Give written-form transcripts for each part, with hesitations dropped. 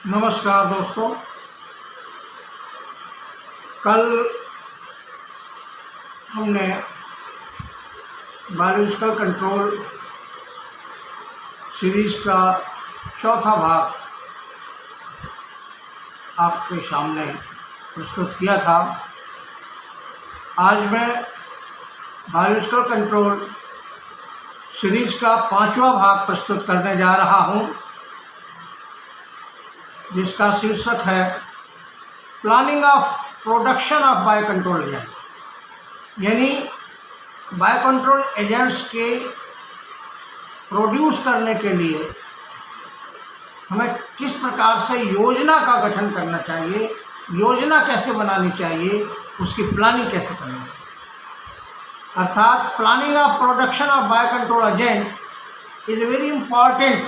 नमस्कार दोस्तों। कल हमने बायोलॉजिकल कंट्रोल सीरीज़ का चौथा भाग आपके सामने प्रस्तुत किया था। आज मैं बायोलॉजिकल कंट्रोल सीरीज़ का पांचवा भाग प्रस्तुत करने जा रहा हूं, जिसका शीर्षक है planning of production of biocontrol agent, यानी बायोकंट्रोल एजेंट्स के प्रोड्यूस करने के लिए हमें किस प्रकार से योजना का गठन करना चाहिए, योजना कैसे बनानी चाहिए, उसकी प्लानिंग कैसे करनी चाहिए। अर्थात planning of production of biocontrol agent is very important,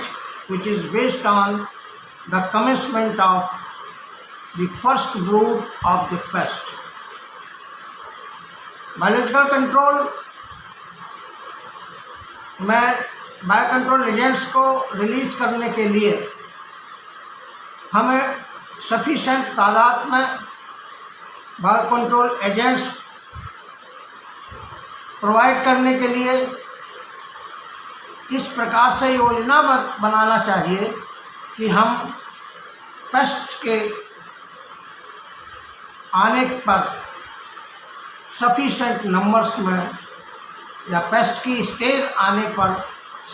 which is based on the commencement of the first brood of the pest. Biological control में बायोकंट्रोल एजेंट्स को रिलीज़ करने के लिए हमें सफिशेंट तादाद में बायोकंट्रोल एजेंट्स प्रोवाइड करने के लिए इस प्रकार से योजना बनाना चाहिए कि हम पेस्ट के आने पर सफिशेंट नंबर्स में या पेस्ट की स्टेज आने पर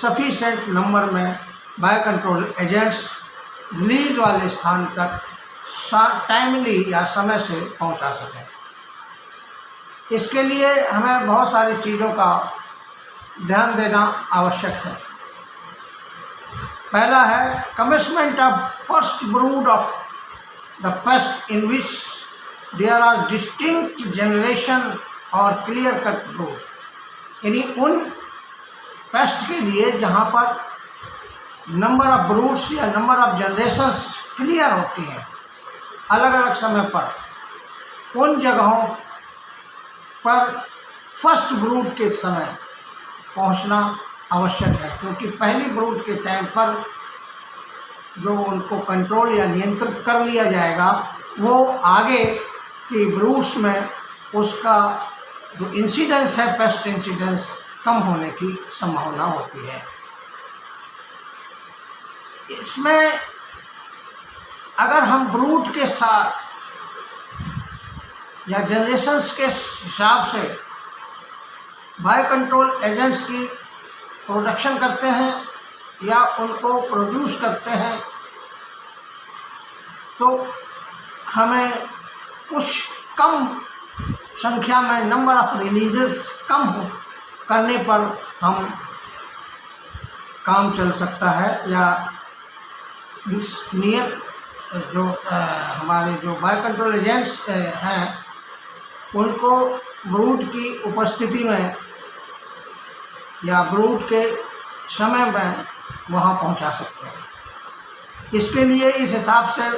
सफिशेंट नंबर में बायोकंट्रोल एजेंट्स रिलीज़ वाले स्थान तक टाइमली या समय से पहुंचा सकें। इसके लिए हमें बहुत सारी चीज़ों का ध्यान देना आवश्यक है। पहला है commitment of first brood of the pest in which there are distinct generation और क्लियर कट ब्रूड, यानी उन पेस्ट के लिए जहाँ पर नंबर ऑफ ब्रूड्स या नंबर ऑफ जनरेशंस क्लियर होती हैं अलग अलग समय पर, उन जगहों पर फर्स्ट ब्रूड के समय पहुँचना आवश्यक है, क्योंकि पहली ब्रूड के टाइम पर जो उनको कंट्रोल या नियंत्रित कर लिया जाएगा वो आगे की ब्रूड्स में उसका जो इंसिडेंस है, पेस्ट इंसिडेंस, कम होने की संभावना होती है। इसमें अगर हम ब्रूड के साथ या जनरेशंस के हिसाब से बायोकंट्रोल एजेंट्स की प्रोडक्शन करते हैं या उनको प्रोड्यूस करते हैं, तो हमें कुछ कम संख्या में नंबर ऑफ रिलीजेस कम करने पर हम काम चल सकता है, या नियत जो हमारे जो बायोकंट्रोल एजेंट्स हैं उनको ब्रूड की उपस्थिति में या ब्रूड के समय में वहाँ पहुँचा सकते हैं। इसके लिए इस हिसाब से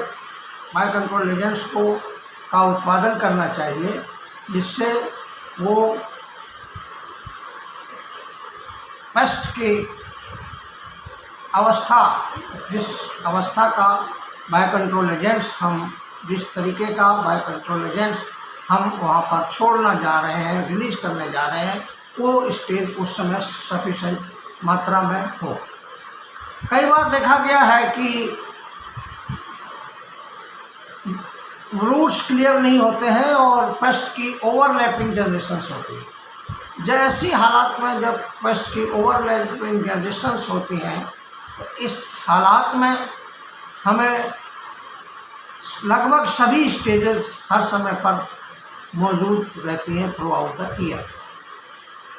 बायोकंट्रोल एजेंट्स का उत्पादन करना चाहिए, जिससे वो पेस्ट की अवस्था, जिस अवस्था का बायोकंट्रोल एजेंट्स हम जिस तरीके का बायोकंट्रोल एजेंट्स हम वहाँ पर छोड़ना जा रहे हैं, रिलीज करने जा रहे हैं, वो स्टेज उस समय सफिशेंट मात्रा में हो। कई बार देखा गया है कि रूट्स क्लियर नहीं होते हैं और पेस्ट की ओवरलैपिंग जनरेशंस होती है। जैसी हालात में जब पेस्ट की ओवरलैपिंग जनरेशंस होती हैं, तो इस हालात में हमें लगभग सभी स्टेजेस हर समय पर मौजूद रहती हैं through out the year.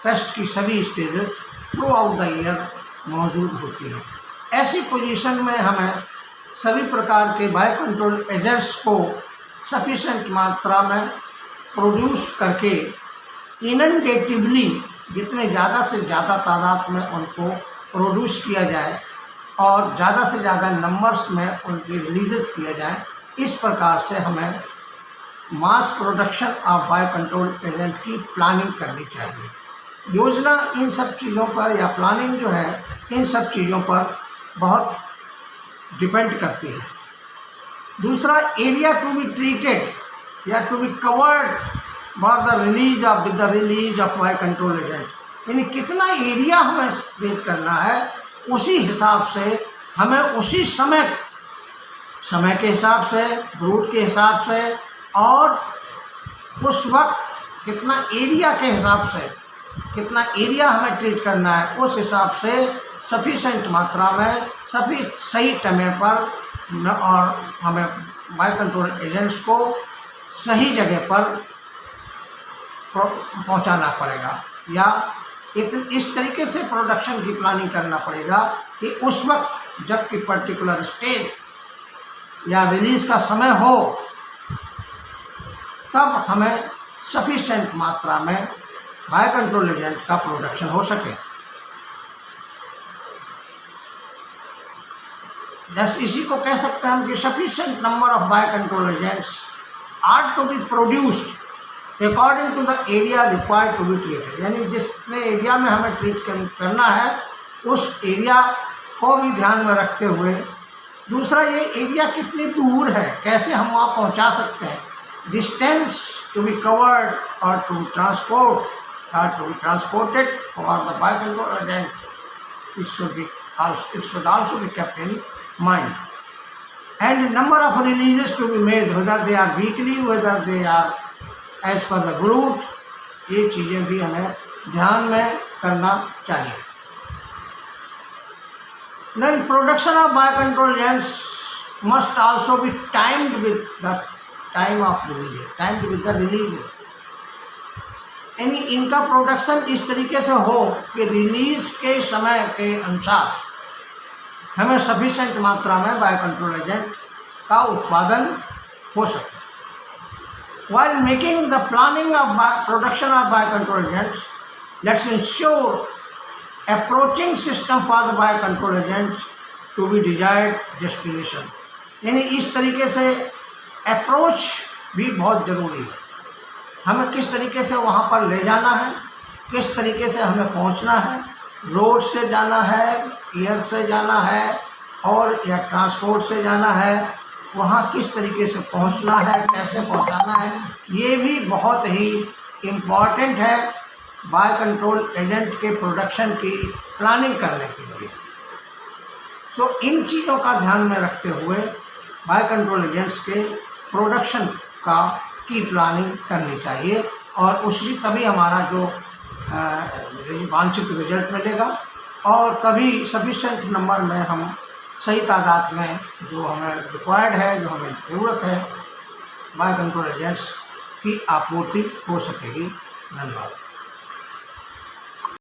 Paste की सभी stages through out the year मौजूद होती हैं। ऐसी पोजीशन में हमें सभी प्रकार के बायोकंट्रोल एजेंट्स को सफिशेंट मात्रा में प्रोड्यूस करके इनंडेटिवली जितने ज़्यादा से ज़्यादा तादाद में उनको प्रोड्यूस किया जाए और ज़्यादा से ज़्यादा नंबर्स में उनके रिलीजेस किया जाए, इस प्रकार से हमें mass production of biocontrol agent की प्लानिंग करनी चाहिए। योजना इन सब चीज़ों पर या प्लानिंग जो है इन सब चीज़ों पर बहुत डिपेंड करती है। दूसरा, एरिया टू बी ट्रीटेड या to be covered for the release of with the release of bio control agent, यानी कितना एरिया हमें ट्रीट करना है, उसी हिसाब से हमें उसी समय के हिसाब से, रूट के हिसाब से और उस वक्त कितना एरिया के हिसाब से, कितना एरिया हमें ट्रीट करना है, उस हिसाब से सफिशेंट मात्रा में सही समय पर और हमें बायो कंट्रोल एजेंट्स को सही जगह पर पहुंचाना पड़ेगा, या इस तरीके से प्रोडक्शन की प्लानिंग करना पड़ेगा कि उस वक्त जबकि पर्टिकुलर स्टेज या रिलीज़ का समय हो, तब हमें सफिशेंट मात्रा में बायो कंट्रोल एजेंट का प्रोडक्शन हो सके। जैसे इसी को कह सकते हैं हम कि sufficient number of bio control agents are to be produced according to the area required to be treated, यानी जितने एरिया में हमें ट्रीट करना है उस एरिया को भी ध्यान में रखते हुए। दूसरा, ये एरिया कितनी दूर है, कैसे हम वहाँ पहुँचा सकते हैं, डिस्टेंस टू बी कवर्ड और to be transported for the bio control agent, it should also be kept in mind. And number of releases to be made, whether they are weekly, whether they are as per the route, ये चीज़ें भी हमें ध्यान में करना चाहिए। Then production of biocontrol agents must also be timed with the time of release, timed with the releases, यानी इनका प्रोडक्शन इस तरीके से हो कि रिलीज़ के समय के अनुसार हमें सफिशेंट मात्रा में बायो कंट्रोल एजेंट का उत्पादन हो सके। While making the planning of production of biocontrol agents, let's ensure approaching system for the biocontrol agent to be desired destination, यानी इस तरीके से अप्रोच भी बहुत ज़रूरी है। हमें किस तरीके से वहाँ पर ले जाना है, किस तरीके से हमें पहुँचना है, रोड से जाना है, एयर से जाना है और या ट्रांसपोर्ट से जाना है, वहाँ किस तरीके से पहुँचना है, कैसे पहुँचाना है, ये भी बहुत ही इम्पॉर्टेंट है बायो कंट्रोल एजेंट के प्रोडक्शन की प्लानिंग करने के लिए। सो इन चीज़ों का ध्यान में रखते हुए बायो कंट्रोल एजेंट्स के प्रोडक्शन की प्लानिंग करनी चाहिए और उसी तभी हमारा जो वांछित रिजल्ट मिलेगा और तभी सफिशेंट नंबर में हम सही तादाद में जो हमें रिक्वायर्ड है, जो हमें ज़रूरत है, बायो कंट्रोल एजेंट्स की आपूर्ति हो सकेगी। धन्यवाद।